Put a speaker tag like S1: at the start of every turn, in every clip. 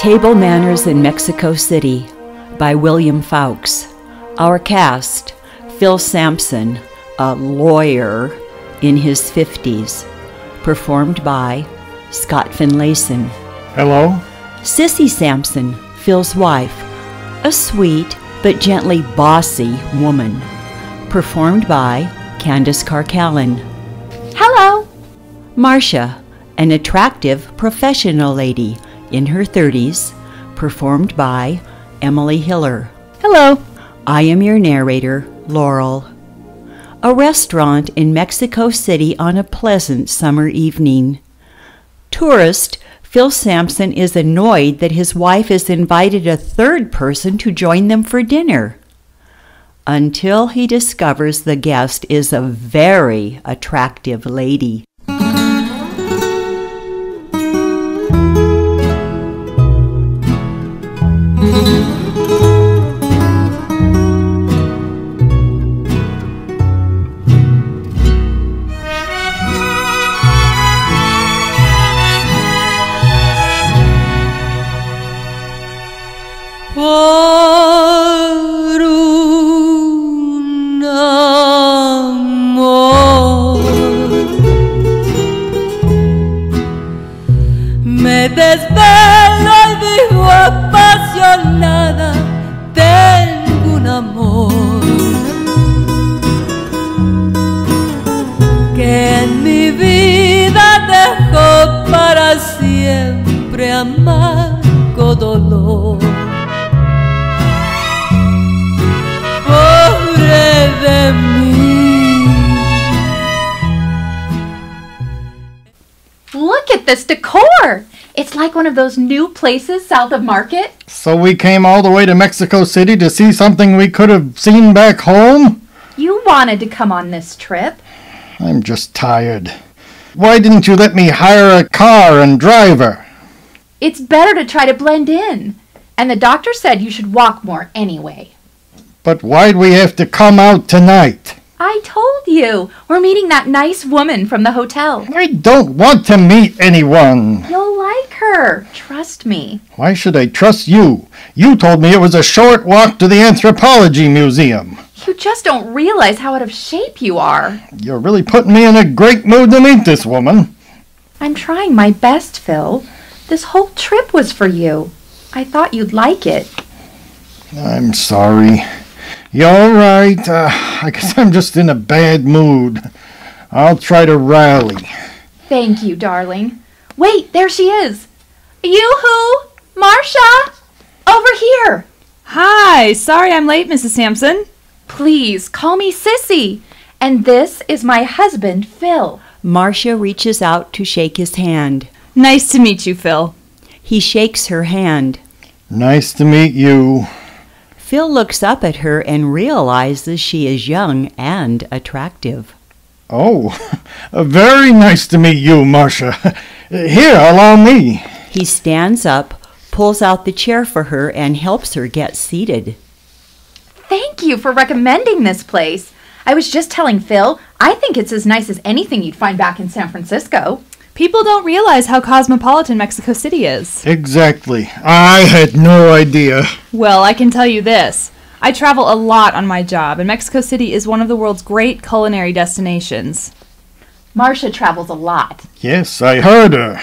S1: Table Manners in Mexico City by William Fowkes. Our cast: Phil Sampson, a lawyer in his 50s, performed by Scott Finlayson.
S2: Hello?
S1: Sissy Sampson, Phil's wife, a sweet but gently bossy woman, performed by Candace Carcallan.
S3: Hello.
S1: Marcia, an attractive professional lady in her 30s, performed by Emily Hiller.
S3: Hello.
S1: I am your narrator, Laurel. A restaurant in Mexico City on a pleasant summer evening. Tourist Phil Sampson is annoyed that his wife has invited a third person to join them for dinner, until he discovers the guest is a very attractive lady.
S4: Por un amor me desvelo y vivo apasionada. Tengo un amor que en mi vida dejó para siempre amargo dolor. De mí.
S3: Look at this decor. It's like one of those new places south of Market.
S2: So we came all the way to Mexico City to see something we could have seen back home?
S3: You wanted to come on this trip.
S2: I'm just tired. Why didn't you let me hire a car and drive her?
S3: It's better to try to blend in. And the doctor said you should walk more anyway.
S2: But why'd we have to come out tonight?
S3: I told you. We're meeting that nice woman from the hotel.
S2: I don't want to meet anyone.
S3: You'll like her. Trust me.
S2: Why should I trust you? You told me it was a short walk to the Anthropology Museum.
S3: You just don't realize how out of shape you are.
S2: You're really putting me in a great mood to meet this woman.
S3: I'm trying my best, Phil. This whole trip was for you. I thought you'd like it.
S2: I'm sorry. You're right. I guess I'm just in a bad mood. I'll try to rally.
S3: Thank you, darling. Wait, there she is. Yoo-hoo! Marcia! Over here!
S5: Hi, sorry I'm late, Mrs. Sampson.
S3: Please, call me Sissy. And this is my husband, Phil.
S1: Marcia reaches out to shake his hand.
S5: Nice to meet you, Phil.
S1: He shakes her hand.
S2: Nice to meet you.
S1: Phil looks up at her and realizes she is young and attractive.
S2: Oh, very nice to meet you, Marcia. Here, allow me.
S1: He stands up, pulls out the chair for her, and helps her get seated.
S3: Thank you for recommending this place. I was just telling Phil, I think it's as nice as anything you'd find back in San Francisco.
S5: People don't realize how cosmopolitan Mexico City is.
S2: Exactly. I had no idea.
S5: Well, I can tell you this. I travel a lot on my job, and Mexico City is one of the world's great culinary destinations.
S3: Marcia travels a lot.
S2: Yes, I heard her.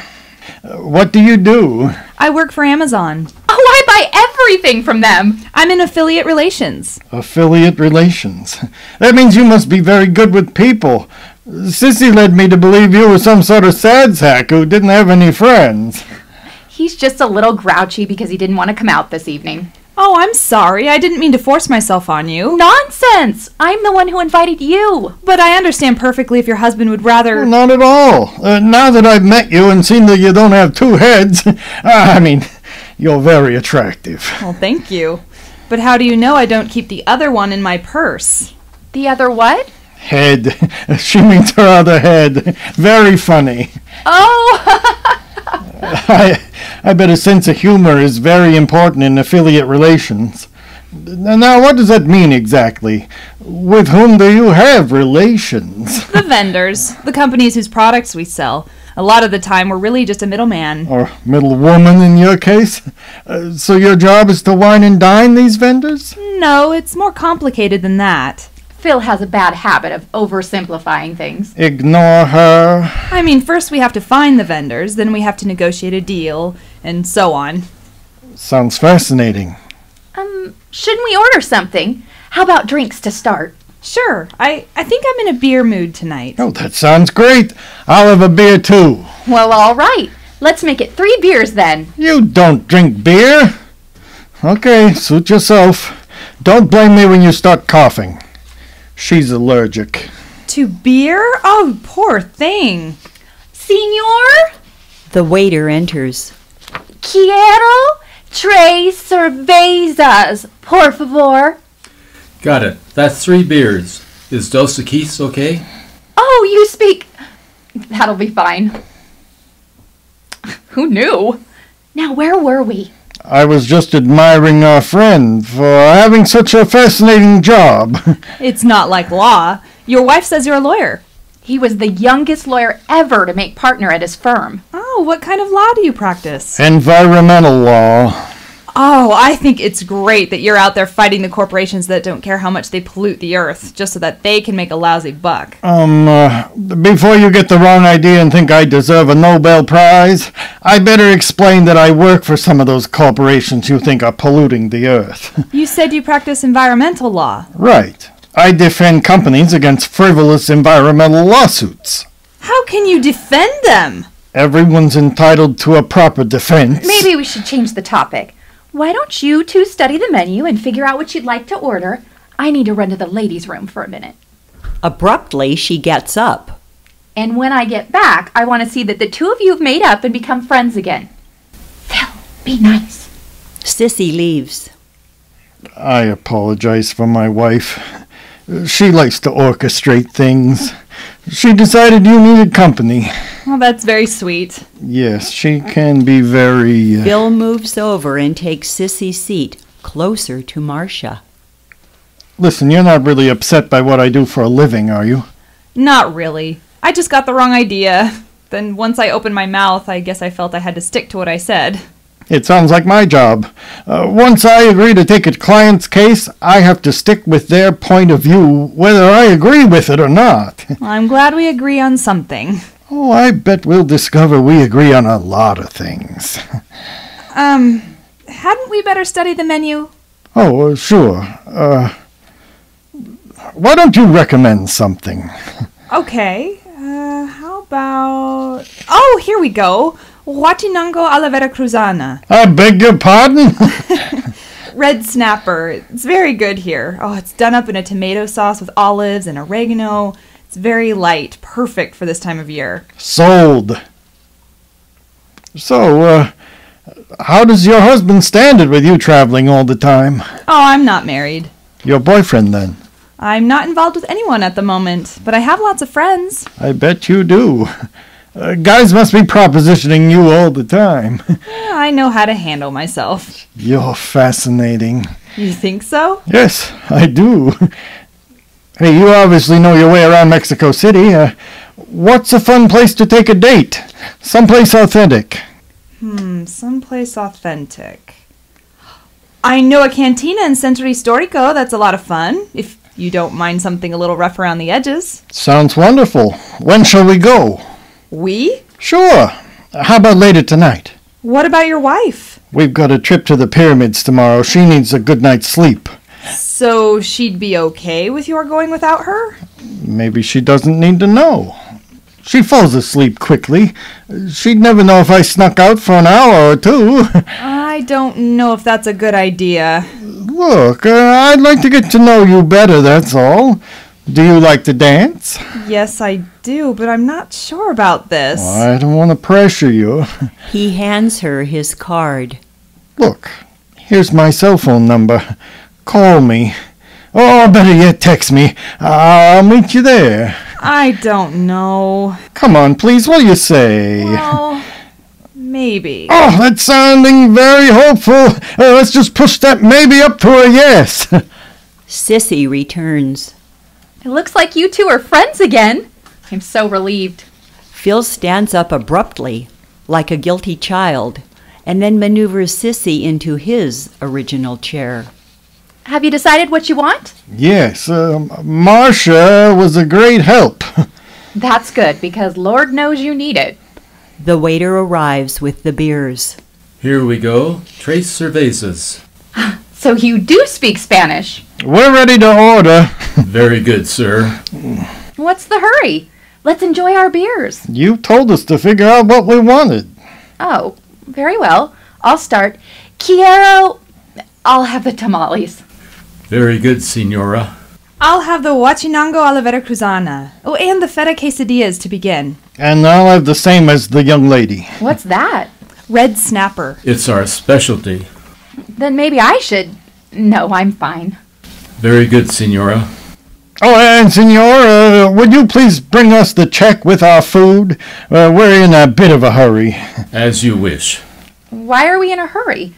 S2: What do you do?
S5: I work for Amazon.
S3: Oh, I buy everything from them.
S5: I'm in affiliate relations.
S2: Affiliate relations. That means you must be very good with people. Sissy led me to believe you were some sort of sad sack who didn't have any friends.
S3: He's just a little grouchy because he didn't want to come out this evening.
S5: Oh, I'm sorry. I didn't mean to force myself on you.
S3: Nonsense! I'm the one who invited you.
S5: But I understand perfectly if your husband would rather...
S2: Well, not at all. Now that I've met you and seen that you don't have two heads, you're very attractive.
S5: Well, thank you. But how do you know I don't keep the other one in my purse?
S3: The other what?
S2: Head. She means her other head. Very funny.
S3: Oh!
S2: I bet a sense of humor is very important in affiliate relations. Now, what does that mean exactly? With whom do you have relations?
S5: The vendors, the companies whose products we sell. A lot of the time, we're really just a middleman.
S2: Or middlewoman in your case? So your job is to wine and dine these vendors?
S5: No, it's more complicated than that.
S3: Phil has a bad habit of oversimplifying things.
S2: Ignore her.
S5: I mean, first we have to find the vendors, then we have to negotiate a deal, and so on.
S2: Sounds fascinating.
S3: Shouldn't we order something? How about drinks to start?
S5: Sure, I think I'm in a beer mood tonight.
S2: Oh, that sounds great. I'll have a beer too.
S3: Well, all right. Let's make it 3 beers then.
S2: You don't drink beer. Okay, suit yourself. Don't blame me when you start coughing. She's allergic.
S5: To beer? Oh, poor thing.
S3: Señor?
S1: The waiter enters.
S3: Quiero 3 cervezas, por favor.
S6: Got it. That's 3 beers. Is Dos Equis okay?
S3: Oh, you speak... That'll be fine. Who knew? Now, where were we?
S2: I was just admiring our friend for having such a fascinating job.
S5: It's not like law. Your wife says you're a lawyer.
S3: He was the youngest lawyer ever to make partner at his firm.
S5: Oh, what kind of law do you practice?
S2: Environmental law.
S5: Oh, I think it's great that you're out there fighting the corporations that don't care how much they pollute the earth, just so that they can make a lousy buck.
S2: Before you get the wrong idea and think I deserve a Nobel Prize, I better explain that I work for some of those corporations you think are polluting the earth.
S5: You said you practice environmental law.
S2: Right. I defend companies against frivolous environmental lawsuits.
S5: How can you defend them?
S2: Everyone's entitled to a proper defense.
S3: Maybe we should change the topic. Why don't you 2 study the menu and figure out what you'd like to order? I need to run to the ladies' room for a minute.
S1: Abruptly, she gets up.
S3: And when I get back, I want to see that the 2 of you have made up and become friends again. Phil, be nice.
S1: Sissy leaves.
S2: I apologize for my wife. She likes to orchestrate things. She decided you needed company.
S5: Well, that's very sweet.
S2: Yes, she can be very...
S1: Bill moves over and takes Sissy's seat, closer to Marcia.
S2: Listen, you're not really upset by what I do for a living, are you?
S5: Not really. I just got the wrong idea. Then once I opened my mouth, I guess I felt I had to stick to what I said.
S2: It sounds like my job. Once I agree to take a client's case, I have to stick with their point of view, whether I agree with it or not.
S5: Well, I'm glad we agree on something.
S2: Oh, I bet we'll discover we agree on a lot of things.
S5: Hadn't we better study the menu?
S2: Oh, sure. Why don't you recommend something?
S5: Okay. How about... Oh, here we go. Huatinango a la Veracruzana.
S2: I beg your pardon?
S5: Red snapper. It's very good here. Oh, it's done up in a tomato sauce with olives and oregano. It's very light. Perfect for this time of year.
S2: Sold. So, how does your husband stand it with you traveling all the time?
S5: Oh, I'm not married.
S2: Your boyfriend, then?
S5: I'm not involved with anyone at the moment, but I have lots of friends.
S2: I bet you do. Guys must be propositioning you all the time.
S5: I know how to handle myself.
S2: You're fascinating.
S5: You think so?
S2: Yes, I do. Hey, you obviously know your way around Mexico City. What's a fun place to take a date? Someplace authentic.
S5: Someplace authentic. I know a cantina in Centro Histórico that's a lot of fun, if you don't mind something a little rough around the edges.
S2: Sounds wonderful. When shall we go?
S5: We?
S2: Sure. How about later tonight?
S5: What about your wife?
S2: We've got a trip to the pyramids tomorrow. She needs a good night's sleep.
S5: So she'd be okay with your going without her?
S2: Maybe she doesn't need to know. She falls asleep quickly. She'd never know if I snuck out for an hour or 2.
S5: I don't know if that's a good idea.
S2: Look, I'd like to get to know you better, that's all. Do you like to dance?
S5: Yes, I do, but I'm not sure about this.
S2: I don't want to pressure you.
S1: He hands her his card.
S2: Look, here's my cell phone number. Call me. Or better yet, text me. I'll meet you there.
S5: I don't know.
S2: Come on, please, what do you say?
S5: Well, maybe.
S2: Oh, that's sounding very hopeful. Let's just push that maybe up to a yes.
S1: Sissy returns.
S3: It looks like you two are friends again. I'm so relieved.
S1: Phil stands up abruptly, like a guilty child, and then maneuvers Sissy into his original chair.
S3: Have you decided what you want?
S2: Yes, Marcia was a great help.
S3: That's good, because Lord knows you need it.
S1: The waiter arrives with the beers.
S6: Here we go. Tres cervezas.
S3: So you do speak Spanish.
S2: We're ready to order.
S6: Very good, sir.
S3: What's the hurry? Let's enjoy our beers.
S2: You told us to figure out what we wanted.
S3: Oh, very well. I'll start. I'll have the tamales.
S6: Very good, Senora.
S5: I'll have the Huachinango a la Veracruzana. Oh, and the feta quesadillas to begin.
S2: And I'll have the same as the young lady.
S3: What's that?
S5: Red snapper.
S6: It's our specialty.
S3: Then maybe I should... No, I'm fine.
S6: Very good, Senora.
S2: Oh, and Senor, would you please bring us the check with our food? We're in a bit of a hurry.
S6: As you wish.
S3: Why are we in a hurry?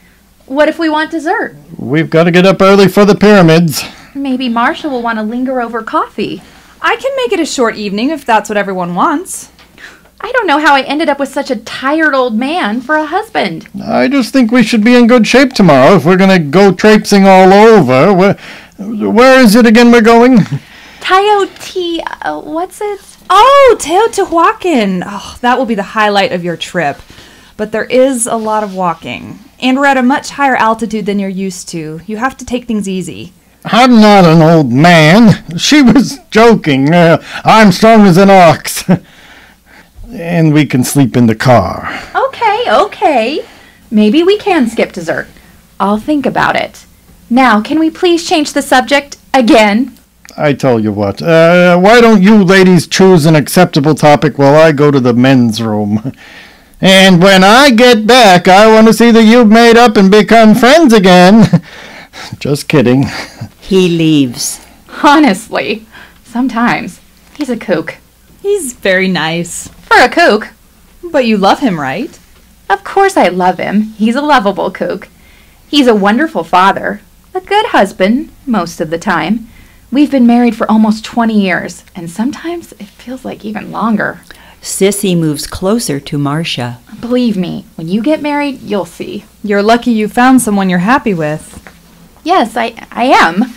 S3: What if we want dessert?
S2: We've got to get up early for the pyramids.
S3: Maybe Marcia will want to linger over coffee.
S5: I can make it a short evening if that's what everyone wants.
S3: I don't know how I ended up with such a tired old man for a husband.
S2: I just think we should be in good shape tomorrow if we're going to go traipsing all over. Where is it again we're going?
S3: What's it?
S5: Oh, Teotihuacan. Oh, that will be the highlight of your trip. But there is a lot of walking. And we're at a much higher altitude than you're used to. You have to take things easy.
S2: I'm not an old man. She was joking. I'm strong as an ox. And we can sleep in the car.
S3: Okay. Maybe we can skip dessert. I'll think about it. Now, can we please change the subject again?
S2: I tell you what, why don't you ladies choose an acceptable topic while I go to the men's room? And when I get back, I want to see that you've made up and become friends again. Just kidding.
S1: He leaves.
S3: Honestly, sometimes he's a kook.
S5: He's very nice.
S3: For a kook.
S5: But you love him, right?
S3: Of course I love him. He's a lovable kook. He's a wonderful father. A good husband, most of the time. We've been married for almost 20 years, and sometimes it feels like even longer.
S1: Sissy moves closer to Marcia.
S3: Believe me, when you get married, you'll see.
S5: You're lucky you found someone you're happy with.
S3: Yes, I am.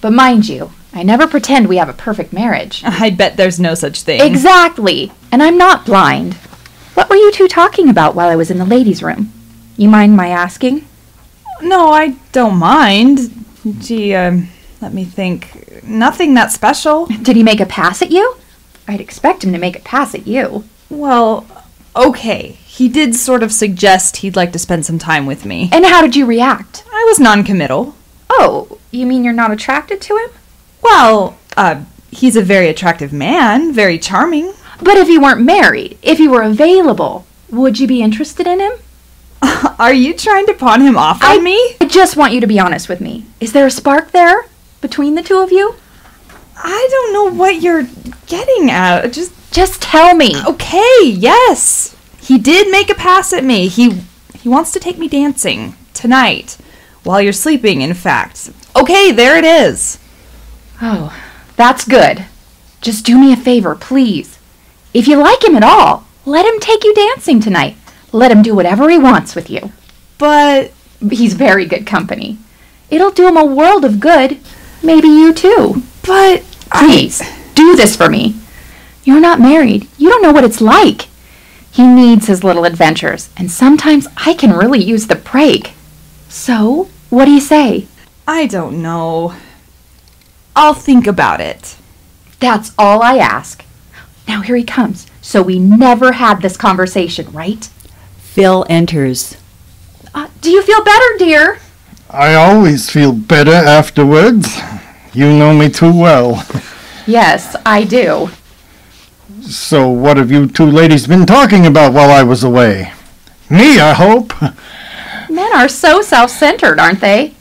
S3: But mind you, I never pretend we have a perfect marriage.
S5: I bet there's no such thing.
S3: Exactly. And I'm not blind. What were you two talking about while I was in the ladies' room? You mind my asking?
S5: No, I don't mind. Gee, let me think. Nothing that special.
S3: Did he make a pass at you? I'd expect him to make a pass at you.
S5: Well, okay. He did sort of suggest he'd like to spend some time with me.
S3: And how did you react?
S5: I was non-committal.
S3: Oh, you mean you're not attracted to him?
S5: Well, he's a very attractive man, very charming.
S3: But if you weren't married, if you were available, would you be interested in him?
S5: Are you trying to pawn him off on me?
S3: I just want you to be honest with me. Is there a spark there between the two of you?
S5: I don't know what you're getting at.
S3: Just tell me.
S5: Okay, yes. He did make a pass at me. He wants to take me dancing tonight. While you're sleeping, in fact. Okay, there it is.
S3: Oh, that's good. Just do me a favor, please. If you like him at all, let him take you dancing tonight. Let him do whatever he wants with you.
S5: But
S3: he's very good company. It'll do him a world of good. Maybe you too.
S5: But
S3: please, do this for me. You're not married. You don't know what it's like. He needs his little adventures, and sometimes I can really use the break. So, what do you say?
S5: I don't know. I'll think about it.
S3: That's all I ask. Now here he comes. So we never had this conversation, right?
S1: Phil enters.
S3: Do you feel better, dear?
S2: I always feel better afterwards. You know me too well.
S3: Yes, I do.
S2: So what have you two ladies been talking about while I was away? Me, I hope.
S3: Men are so self-centered, aren't they?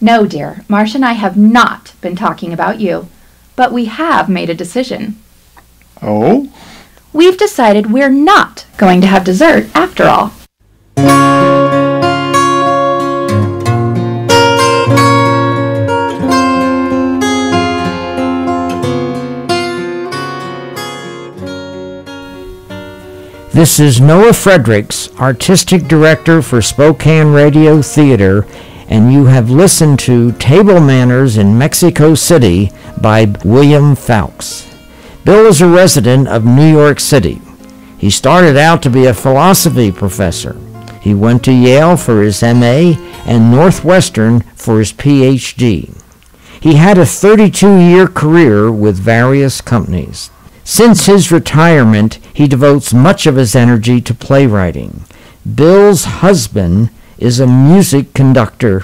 S3: No, dear. Marcia and I have not been talking about you. But we have made a decision.
S2: Oh?
S3: We've decided we're not going to have dessert after all.
S7: This is Noah Fredericks, Artistic Director for Spokane Radio Theatre, and you have listened to Table Manners in Mexico City by William Fowkes. Bill is a resident of New York City. He started out to be a philosophy professor. He went to Yale for his MA and Northwestern for his PhD. He had a 32-year career with various companies. Since his retirement, he devotes much of his energy to playwriting. Bill's husband is a music conductor.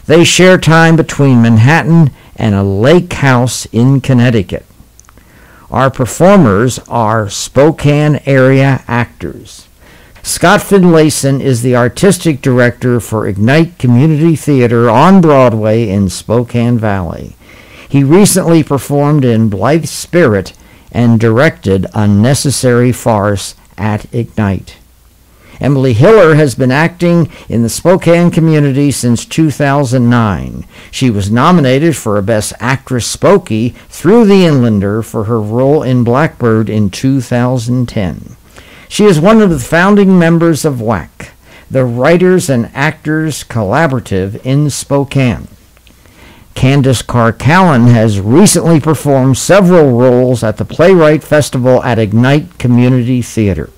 S7: They share time between Manhattan and a lake house in Connecticut. Our performers are Spokane area actors. Scott Finlayson is the artistic director for Ignite Community Theatre on Broadway in Spokane Valley. He recently performed in Blithe Spirit and directed Unnecessary Farce at Ignite. Emily Hiller has been acting in the Spokane community since 2009. She was nominated for a Best Actress Spokey through The Inlander for her role in Blackbird in 2010. She is one of the founding members of WAC, the Writers and Actors Collaborative in Spokane. Candace Carr-Callan has recently performed several roles at the Playwright Festival at Ignite Community Theatre.